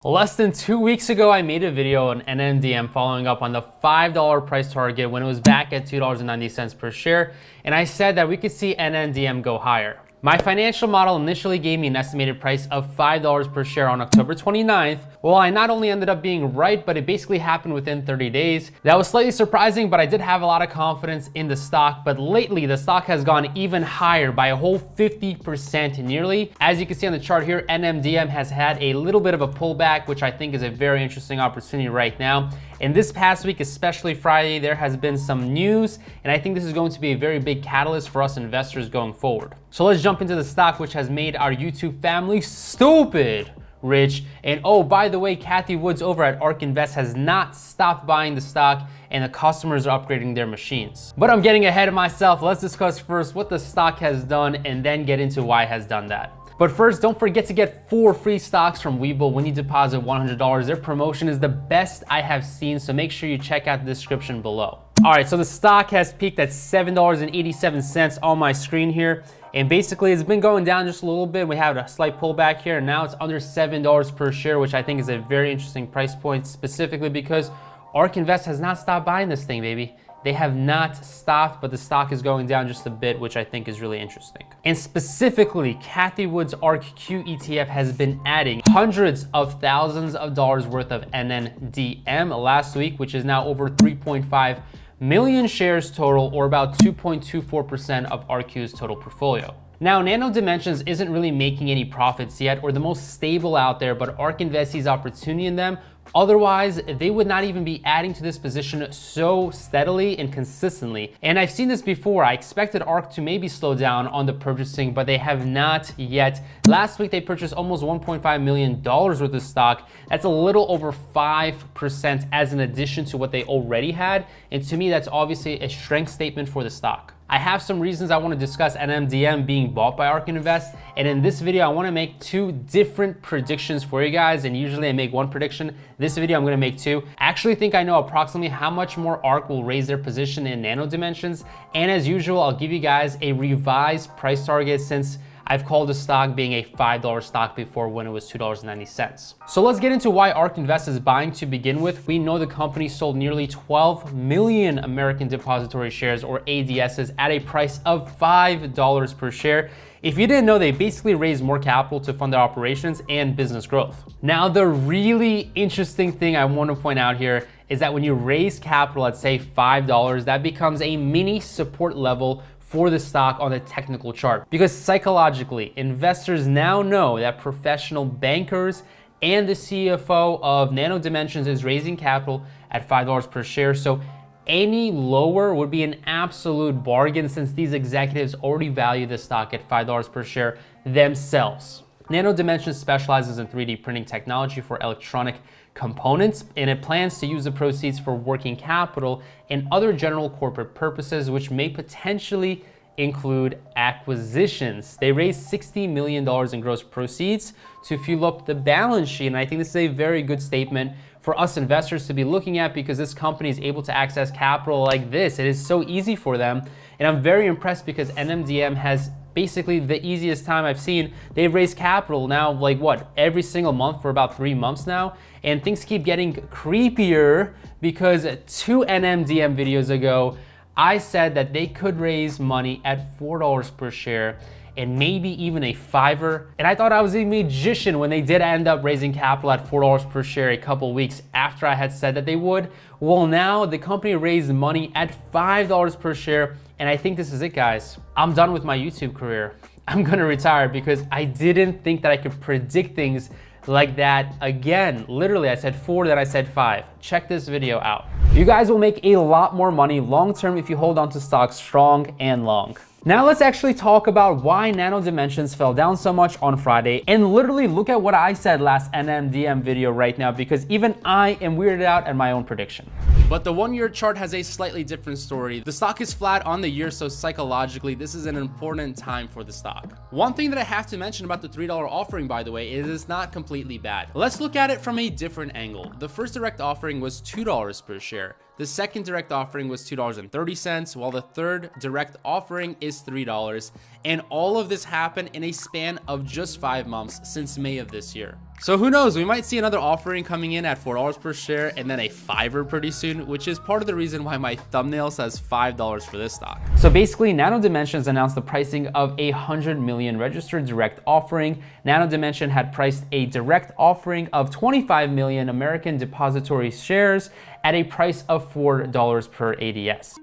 Less than 2 weeks ago, I made a video on NNDM following up on the $5 price target when it was back at $2.90 per share, and I said that we could see NNDM go higher. My financial model initially gave me an estimated price of $5 per share on October 29th. Well, I not only ended up being right, but it basically happened within 30 days. That was slightly surprising, but I did have a lot of confidence in the stock. But lately, the stock has gone even higher by a whole 50% nearly. As you can see on the chart here, NNDM has had a little bit of a pullback, which I think is a very interesting opportunity right now. And this past week, especially Friday, there has been some news, and I think this is going to be a very big catalyst for us investors going forward. So let's jump into the stock, which has made our YouTube family stupid rich. And oh, by the way, Kathy Woods over at ARK has not stopped buying the stock, and the customers are upgrading their machines. But I'm getting ahead of myself. Let's discuss first what the stock has done and then get into why it has done that. But first, don't forget to get 4 free stocks from Webull when you deposit $100. Their promotion is the best I have seen, so make sure you check out the description below. All right, so the stock has peaked at $7.87 on my screen here. And basically, it's been going down just a little bit. We have a slight pullback here, and now it's under $7 per share, which I think is a very interesting price point, specifically because ARK has not stopped buying this thing, baby. They have not stopped, but the stock is going down just a bit, which I think is really interesting. And specifically, Kathy Woods ARK Q ETF has been adding hundreds of thousands of dollars worth of NNDM last week, which is now over 3.5 million shares total, or about 2.24% of ARK's total portfolio. Now, Nano Dimensions isn't really making any profits yet, or the most stable out there, but ARK sees opportunity in them. Otherwise, they would not even be adding to this position so steadily and consistently. And I've seen this before. I expected ARK to maybe slow down on the purchasing, but they have not yet. Last week, they purchased almost $1.5 million worth of stock. That's a little over 5% as an addition to what they already had. And to me, that's obviously a strength statement for the stock. I have some reasons I want to discuss NNDM being bought by ARK, and in this video, I want to make 2 different predictions for you guys, and usually I make 1 prediction. This video, I'm going to make 2. I actually think I know approximately how much more ARK will raise their position in Nano Dimensions, and as usual, I'll give you guys a revised price target since I've called the stock being a $5 stock before when it was $2.90. So let's get into why ARK is buying to begin with. We know the company sold nearly 12 million American Depository Shares, or ADSs, at a price of $5 per share. If you didn't know, they basically raised more capital to fund their operations and business growth. Now, the really interesting thing I want to point out here is that when you raise capital at, say, $5, that becomes a mini support level for the stock on the technical chart, because psychologically, investors now know that professional bankers and the CFO of Nano Dimensions is raising capital at $5 per share. So any lower would be an absolute bargain, since these executives already value the stock at $5 per share themselves. Nano Dimensions specializes in 3D printing technology for electronic components, and it plans to use the proceeds for working capital and other general corporate purposes, which may potentially include acquisitions. They raised $60 million in gross proceeds to fuel up the balance sheet, and I think this is a very good statement for us investors to be looking at, because this company is able to access capital like this. It is so easy for them, and I'm very impressed because NNDM has basically the easiest time I've seen. They've raised capital now, like what, every single month for about 3 months now, and things keep getting creepier because 2 NNDM videos ago, I said that they could raise money at $4 per share and maybe even a $5. And I thought I was a magician when they did end up raising capital at $4 per share a couple weeks after I had said that they would. Well, now the company raised money at $5 per share, and I think this is it, guys. I'm done with my YouTube career. I'm gonna retire because I didn't think that I could predict things like that again. Literally, I said 4, then I said 5. Check this video out. You guys will make a lot more money long-term if you hold on to stocks strong and long. Now let's actually talk about why Nano Dimensions fell down so much on Friday, and literally look at what I said last NNDM video right now, because even I am weirded out at my own prediction. But the 1-year chart has a slightly different story. The stock is flat on the year, so psychologically, this is an important time for the stock. One thing that I have to mention about the $3 offering, by the way, is it's not completely bad. Let's look at it from a different angle. The first direct offering was $2 per share. The second direct offering was $2.30, while the third direct offering is $3. And all of this happened in a span of just 5 months since May of this year. So who knows, we might see another offering coming in at $4 per share and then a $5 pretty soon, which is part of the reason why my thumbnail says $5 for this stock. So basically, Nano Dimensions announced the pricing of a 100 million registered direct offering. Nano Dimension had priced a direct offering of 25 million American depository shares at a price of $4 per ADS.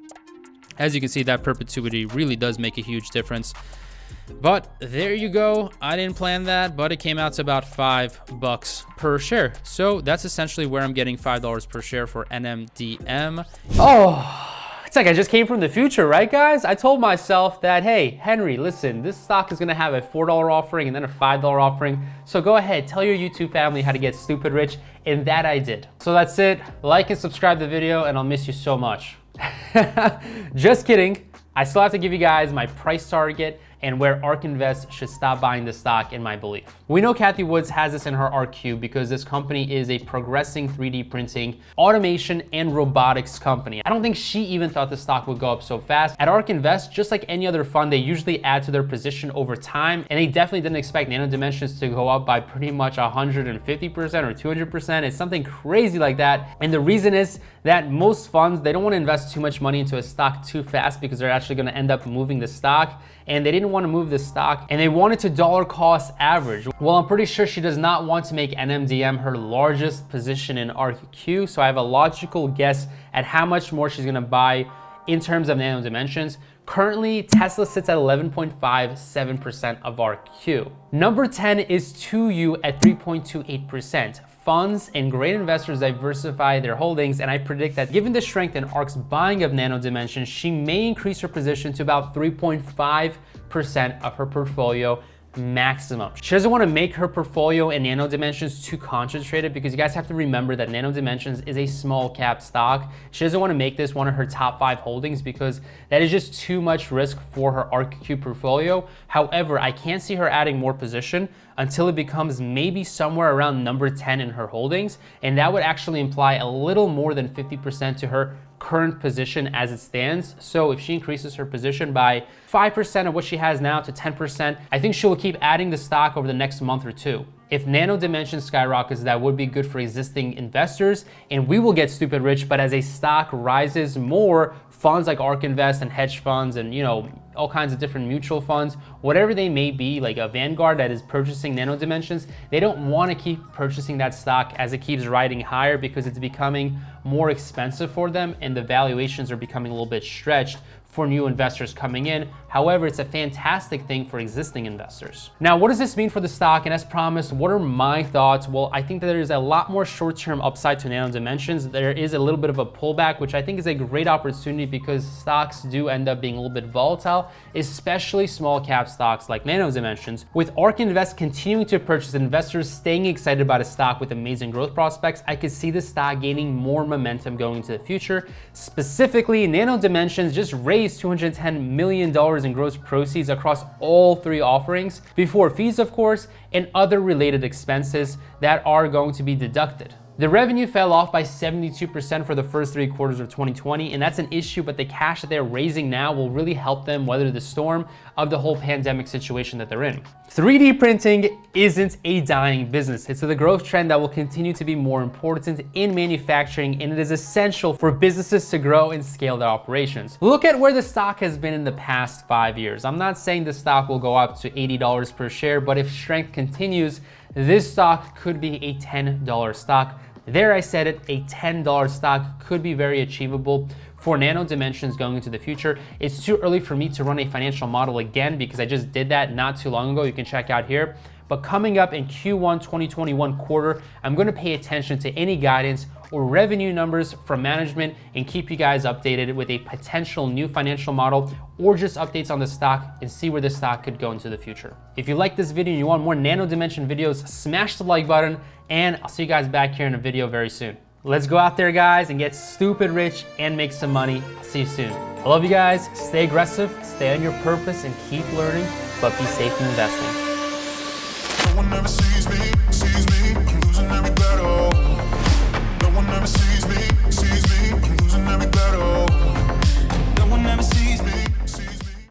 As you can see, that perpetuity really does make a huge difference. But there you go. I didn't plan that, but it came out to about $5 per share. So that's essentially where I'm getting $5 per share for NNDM. Oh, it's like I just came from the future, right, guys? I told myself that, hey, Henry, listen, this stock is gonna have a $4 offering and then a $5 offering. So go ahead, tell your YouTube family how to get stupid rich, and that I did. So that's it. Like and subscribe to the video, and I'll miss you so much. Just kidding. I still have to give you guys my price target and where ARK Invest should stop buying the stock, in my belief. We know Kathy Woods has this in her ARK because this company is a progressing 3D printing, automation, and robotics company. I don't think she even thought the stock would go up so fast. At ARK Invest, just like any other fund, they usually add to their position over time, and they definitely didn't expect Nano Dimensions to go up by pretty much 150% or 200%. It's something crazy like that. And the reason is that most funds, they don't want to invest too much money into a stock too fast because they're actually going to end up moving the stock, and they didn't want to move the stock, and they wanted to dollar cost average. Well, I'm pretty sure she does not want to make NNDM her largest position in ARK, so I have a logical guess at how much more she's gonna buy in terms of Nano Dimensions. Currently, Tesla sits at 11.57% of ARK. Number 10 is 2U at 3.28%. Funds and great investors diversify their holdings, and I predict that given the strength in ARK's buying of Nano Dimensions, she may increase her position to about 3.5% of her portfolio maximum. She doesn't want to make her portfolio in Nano Dimensions too concentrated, because you guys have to remember that Nano Dimensions is a small cap stock. She doesn't want to make this one of her top 5 holdings because that is just too much risk for her ARK portfolio. However, I can't see her adding more position until it becomes maybe somewhere around number 10 in her holdings, and that would actually imply a little more than 50% to her current position as it stands. So if she increases her position by 5% of what she has now to 10%, I think she will keep adding the stock over the next month or two. If Nano Dimensions skyrockets, that would be good for existing investors, and we will get stupid rich. But as a stock rises more, funds like ARK Invest and hedge funds and, you know, all kinds of different mutual funds, whatever they may be, like a Vanguard that is purchasing Nano Dimensions, they don't want to keep purchasing that stock as it keeps riding higher because it's becoming more expensive for them and the valuations are becoming a little bit stretched for new investors coming in. However, it's a fantastic thing for existing investors. Now, what does this mean for the stock? And as promised, what are my thoughts? Well, I think that there's a lot more short-term upside to Nano Dimensions. There is a little bit of a pullback, which I think is a great opportunity because stocks do end up being a little bit volatile, especially small cap stocks like Nano Dimensions. With ARK Invest continuing to purchase, investors staying excited about a stock with amazing growth prospects, I could see the stock gaining more momentum going into the future. Specifically, Nano Dimensions just raised $210 million in gross proceeds across all 3 offerings, before fees, of course, and other related expenses that are going to be deducted. The revenue fell off by 72% for the first 3 quarters of 2020, and that's an issue, but the cash that they're raising now will really help them weather the storm of the whole pandemic situation that they're in. 3D printing isn't a dying business. It's the growth trend that will continue to be more important in manufacturing, and it is essential for businesses to grow and scale their operations. Look at where the stock has been in the past 5 years. I'm not saying the stock will go up to $80 per share, but if strength continues, this stock could be a $10 stock. There, I said it, a $10 stock could be very achievable for Nano Dimensions going into the future. It's too early for me to run a financial model again because I just did that not too long ago. You can check out here. But coming up in Q1 2021 quarter, I'm going to pay attention to any guidance or revenue numbers from management and keep you guys updated with a potential new financial model or just updates on the stock and see where the stock could go into the future. If you like this video and you want more Nano Dimension videos, smash the like button, and I'll see you guys back here in a video very soon. Let's go out there, guys, and get stupid rich and make some money. I'll see you soon. I love you guys. Stay aggressive, stay on your purpose, and keep learning, but be safe in investing. No one ever sees me, I'm losing every battle.